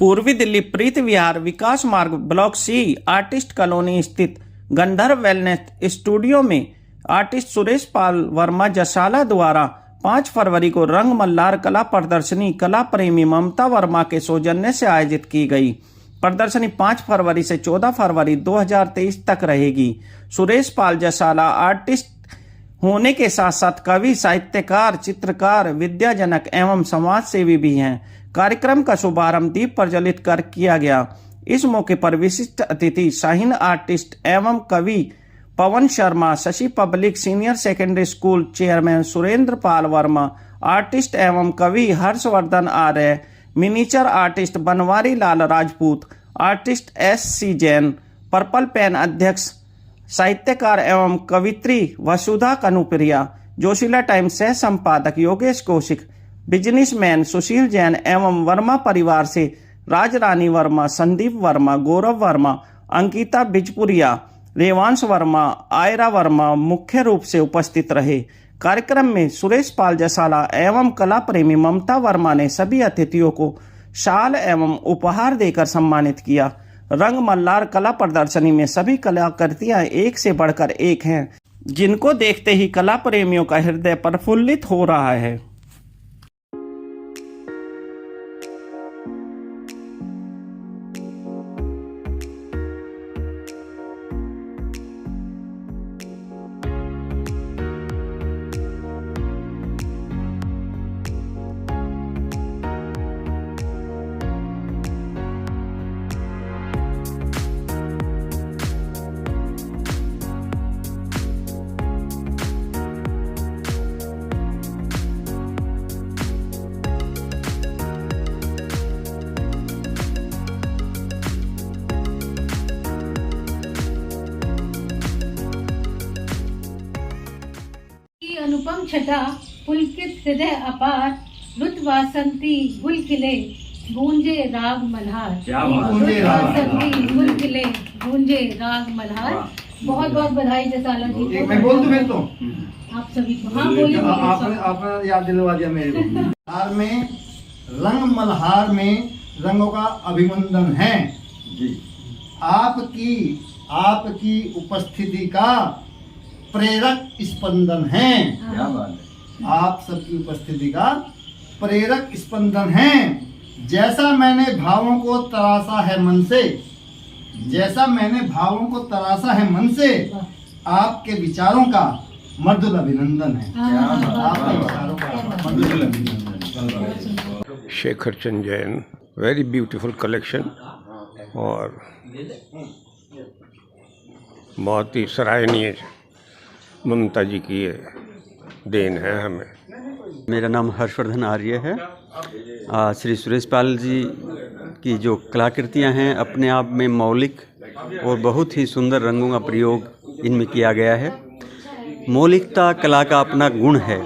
पूर्वी दिल्ली प्रीत विहार विकास मार्ग block C artist colony स्थित गंधर्व वेलनेस स्टूडियो में आर्टिस्ट सुरेश पाल वर्मा जसाला द्वारा 5 फरवरी को रंग मल्हार कला प्रदर्शनी कला प्रेमी ममता वर्मा के सौजन्य से आयोजित की गई। प्रदर्शनी 5 फरवरी से 14 फरवरी 2023 तक रहेगी। सुरेश पाल जसाला आर्टिस्ट होने के साथ साथ कवि, साहित्यकार, चित्रकार, विद्याजनक एवं समाज सेवी भी हैं। कार्यक्रम का शुभारंभ दीप प्रज्वलित कर किया गया। इस मौके पर विशिष्ट अतिथि शाहीन आर्टिस्ट एवं कवि Pawan Sharma, Shashi public senior secondary school chairman Surendra Pal Verma, artist एवं कवि Harshvardhan Arya, miniature artist Banwari Lal Rajput, artist SC Jain, purple pen अध्यक्ष साहित्यकार एवं कवित्री वसुधा कनुप्रिया, जोशीला टाइम्स सह संपादक योगेश कौशिक, बिजनेसमैन सुशील जैन एवं वर्मा परिवार से राज रानी वर्मा, संदीप वर्मा, गौरव वर्मा, अंकिता बिजपुरिया, रेवांश वर्मा, आयरा वर्मा मुख्य रूप से उपस्थित रहे। कार्यक्रम में सुरेश पाल जसाला एवं कला प्रेमी ममता वर्मा ने सभी अतिथियों को शाल एवं उपहार देकर सम्मानित किया। रंग मल्हार कला प्रदर्शनी में सभी कलाकृतियां एक से बढ़कर एक हैं, जिनको देखते ही कला प्रेमियों का हृदय प्रफुल्लित हो रहा है। अनुपम छटा पुलकित हृदय अपार लुत वासंती गुल खिले गूंजे राग मल्हार। लुत वासंती गुल खिले गूंजे राग मल्हार। बहुत बहुत बधाई जसाला जी को। मैं बोल दूं तो आप सभी को। हाँ बोलिए। आपने याद दिलवा दिया मेरे को। मल्हार में रंग मल्हार में रंगों का अभिनंदन है जी। आपकी उपस्थिति का प्रेरक स्पंदन है। क्या बात है। आप सबकी उपस्थिति का प्रेरक स्पंदन है। जैसा मैंने भावों को तराशा है मन से, जैसा मैंने भावों को तराशा है मन से, आपके विचारों का मधुर अभिनंदन है। आपके विचारों का मधुर अभिनंदन। Shekhar Chand Jain, very beautiful collection और बहुत ही सराहनीय ममता जी की ये देन है हमें। मेरा नाम हर्षवर्धन आर्य है। श्री सुरेश पाल जी की जो कलाकृतियाँ हैं अपने आप में मौलिक और बहुत ही सुंदर रंगों का प्रयोग इनमें किया गया है। मौलिकता कला का अपना गुण है।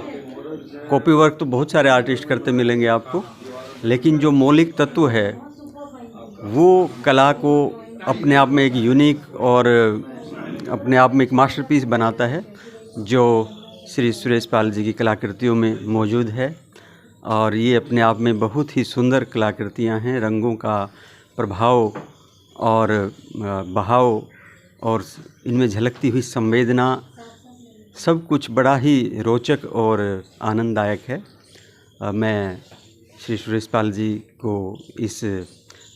कॉपी वर्क तो बहुत सारे आर्टिस्ट करते मिलेंगे आपको, लेकिन जो मौलिक तत्व है वो कला को अपने आप में एक यूनिक और अपने आप में एक मास्टरपीस बनाता है, जो श्री सुरेश पाल जी की कलाकृतियों में मौजूद है। और ये अपने आप में बहुत ही सुंदर कलाकृतियाँ हैं। रंगों का प्रभाव और बहाव और इनमें झलकती हुई संवेदना सब कुछ बड़ा ही रोचक और आनंददायक है। मैं श्री सुरेश पाल जी को इस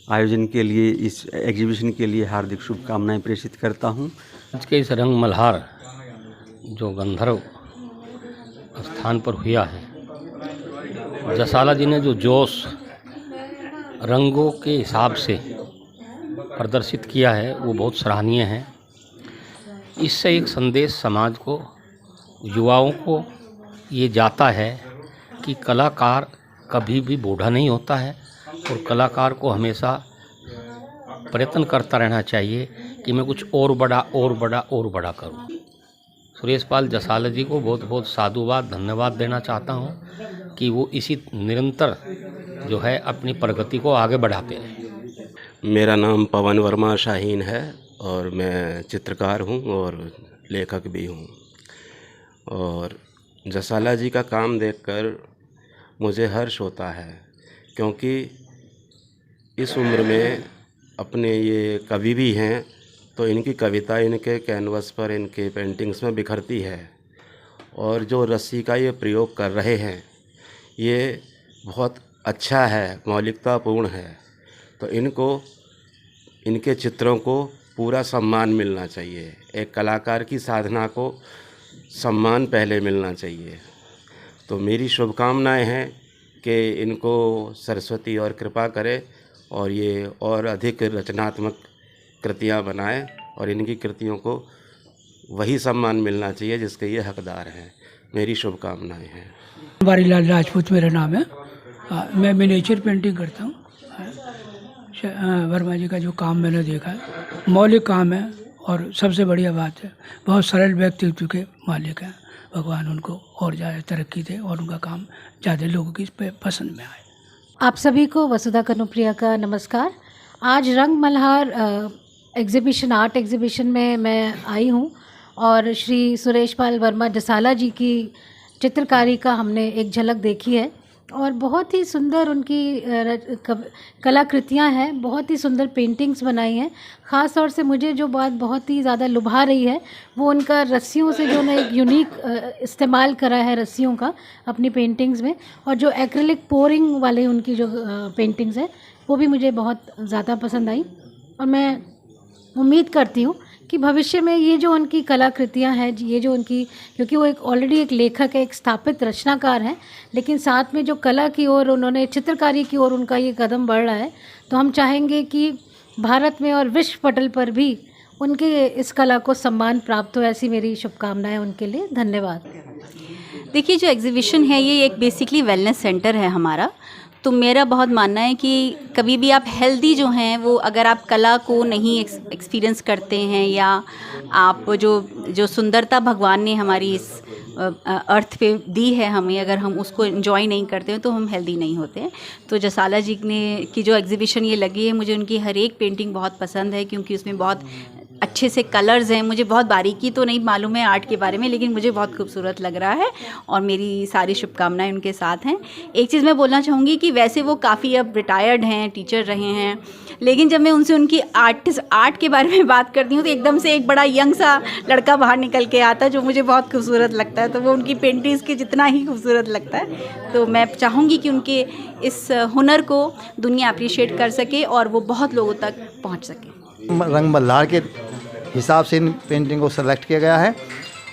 आयोजन के लिए, इस एग्जीबिशन के लिए हार्दिक शुभकामनाएं प्रेषित करता हूं। आज के इस रंग मल्हार जो गंधर्व स्थान पर हुआ है, जसाला जी ने जो जोश रंगों के हिसाब से प्रदर्शित किया है वो बहुत सराहनीय है। इससे एक संदेश समाज को, युवाओं को ये जाता है कि कलाकार कभी भी बूढ़ा नहीं होता है और कलाकार को हमेशा प्रयत्न करता रहना चाहिए कि मैं कुछ और बड़ा करूं। सुरेश पाल जसाला जी को बहुत बहुत साधुवाद, धन्यवाद देना चाहता हूं कि वो इसी निरंतर जो है अपनी प्रगति को आगे बढ़ाते रहें। मेरा नाम पवन वर्मा शाहीन है और मैं चित्रकार हूं और लेखक भी हूं। और जसाला जी का काम देखकर मुझे हर्ष होता है, क्योंकि इस उम्र में अपने ये कवि भी हैं, तो इनकी कविता इनके कैनवस पर, इनके पेंटिंग्स में बिखरती है। और जो रस्सी का ये प्रयोग कर रहे हैं ये बहुत अच्छा है, मौलिकतापूर्ण है। तो इनको, इनके चित्रों को पूरा सम्मान मिलना चाहिए। एक कलाकार की साधना को सम्मान पहले मिलना चाहिए। तो मेरी शुभकामनाएं हैं कि इनको सरस्वती और कृपा करे और ये और अधिक रचनात्मक कृतियां बनाएं और इनकी कृतियों को वही सम्मान मिलना चाहिए जिसके ये हकदार हैं। मेरी शुभकामनाएं हैं। बारीलाल राजपूत मेरा नाम है। मैं मिनिएचर पेंटिंग करता हूँ। वर्मा जी का जो काम मैंने देखा है मौलिक काम है और सबसे बढ़िया बात है बहुत सरल व्यक्तित्व के मालिक हैं। भगवान उनको और ज़्यादा तरक्की दे और उनका काम ज़्यादा लोगों की पसंद में आए। आप सभी को वसुधा कनुप्रिया का नमस्कार। आज रंग मल्हार एग्ज़िबिशन, आर्ट एग्ज़िबिशन में मैं आई हूँ और श्री सुरेश पाल वर्मा जसाला जी की चित्रकारी का हमने एक झलक देखी है और बहुत ही सुंदर उनकी कलाकृतियाँ हैं, बहुत ही सुंदर पेंटिंग्स बनाई हैं। ख़ास तौर से मुझे जो बात बहुत ही ज़्यादा लुभा रही है वो उनका रस्सियों से जो एक यूनिक इस्तेमाल करा है रस्सियों का अपनी पेंटिंग्स में, और जो एक्रिलिक पोरिंग वाले उनकी जो पेंटिंग्स है वो भी मुझे बहुत ज़्यादा पसंद आई। और मैं उम्मीद करती हूँ कि भविष्य में ये जो उनकी कलाकृतियाँ हैं, ये जो उनकी, क्योंकि वो एक ऑलरेडी एक लेखक है, एक स्थापित रचनाकार हैं, लेकिन साथ में जो कला की ओर उन्होंने, चित्रकारी की ओर उनका ये कदम बढ़ रहा है, तो हम चाहेंगे कि भारत में और विश्व पटल पर भी उनके इस कला को सम्मान प्राप्त हो। ऐसी मेरी शुभकामनाएं उनके लिए। धन्यवाद। देखिए, जो एग्जीबिशन है ये एक बेसिकली वेलनेस सेंटर है हमारा। तो मेरा बहुत मानना है कि कभी भी आप हेल्दी जो हैं वो, अगर आप कला को नहीं एक्सपीरियंस करते हैं या आप जो सुंदरता भगवान ने हमारी इस अर्थ पे दी है हमें, अगर हम उसको एंजॉय नहीं करते हैं तो हम हेल्दी नहीं होते हैं। तो जसाला जी ने की जो एग्जीबिशन ये लगी है, मुझे उनकी हर एक पेंटिंग बहुत पसंद है क्योंकि उसमें बहुत अच्छे से कलर्स हैं। मुझे बहुत बारीकी तो नहीं मालूम है आर्ट के बारे में, लेकिन मुझे बहुत खूबसूरत लग रहा है और मेरी सारी शुभकामनाएं उनके साथ हैं। एक चीज़ मैं बोलना चाहूँगी कि वैसे वो काफ़ी अब रिटायर्ड हैं, टीचर रहे हैं, लेकिन जब मैं उनसे उनकी आर्ट के बारे में बात करती हूँ तो एकदम से एक बड़ा यंग सा लड़का बाहर निकल के आता है जो मुझे बहुत खूबसूरत लगता है। तो वो उनकी पेंटिंग्स के जितना ही खूबसूरत लगता है। तो मैं चाहूँगी कि उनके इस हुनर को दुनिया अप्रिशिएट कर सके और वो बहुत लोगों तक पहुँच सके। रंग मल्हार के हिसाब से इन पेंटिंग को सेलेक्ट किया गया है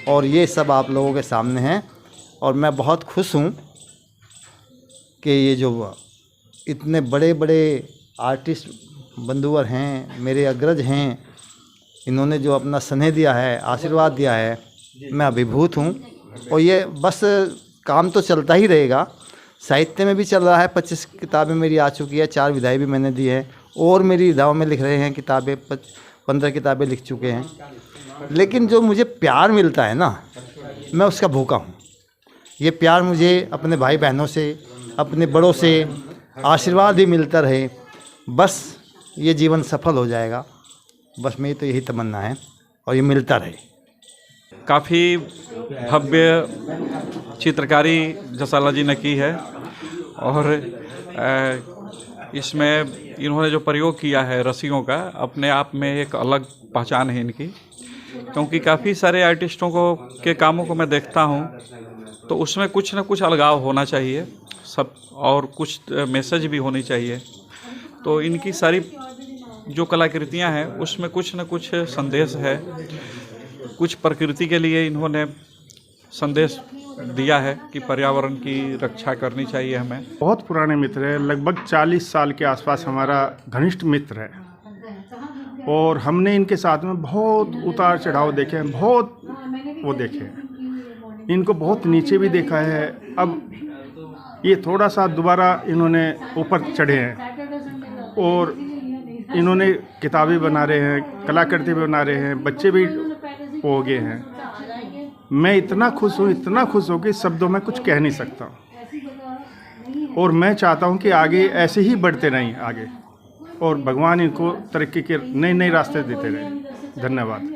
और ये सब आप लोगों के सामने हैं। और मैं बहुत खुश हूँ कि ये जो इतने बड़े बड़े आर्टिस्ट बंधुवर हैं, मेरे अग्रज हैं, इन्होंने जो अपना स्नेह दिया है, आशीर्वाद दिया है, मैं अभिभूत हूँ। और ये बस काम तो चलता ही रहेगा, साहित्य में भी चल रहा है। 25 किताबें मेरी आ चुकी है, 4 विधाएँ भी मैंने दी है और मेरी विधाओं में लिख रहे हैं किताबें, 15 किताबें लिख चुके हैं। लेकिन जो मुझे प्यार मिलता है ना, मैं उसका भूखा हूँ। ये प्यार मुझे अपने भाई बहनों से, अपने बड़ों से आशीर्वाद भी मिलता रहे, बस ये जीवन सफल हो जाएगा। बस मेरी तो यही तमन्ना है और ये मिलता रहे। काफ़ी भव्य चित्रकारी जसाला जी ने की है और इसमें इन्होंने जो प्रयोग किया है रस्सियों का, अपने आप में एक अलग पहचान है इनकी। क्योंकि काफ़ी सारे आर्टिस्टों के कामों को मैं देखता हूँ तो उसमें कुछ ना कुछ अलगाव होना चाहिए सब, और कुछ मैसेज भी होनी चाहिए। तो इनकी सारी जो कलाकृतियाँ हैं उसमें कुछ ना कुछ संदेश है, कुछ प्रकृति के लिए इन्होंने संदेश दिया है कि पर्यावरण की रक्षा करनी चाहिए हमें। बहुत पुराने मित्र है, लगभग 40 साल के आसपास हमारा घनिष्ठ मित्र है और हमने इनके साथ में बहुत उतार चढ़ाव देखे हैं, बहुत वो देखे हैं। इनको बहुत नीचे भी देखा है। अब ये थोड़ा सा दोबारा इन्होंने ऊपर चढ़े हैं और इन्होंने किताबें बना रहे हैं, कलाकृति बना रहे हैं, बच्चे भी हो गए हैं। मैं इतना खुश हूँ कि शब्दों में कुछ कह नहीं सकता। और मैं चाहता हूँ कि आगे ऐसे ही बढ़ते रहें आगे, और भगवान इनको तरक्की के नए नए रास्ते देते रहें। धन्यवाद।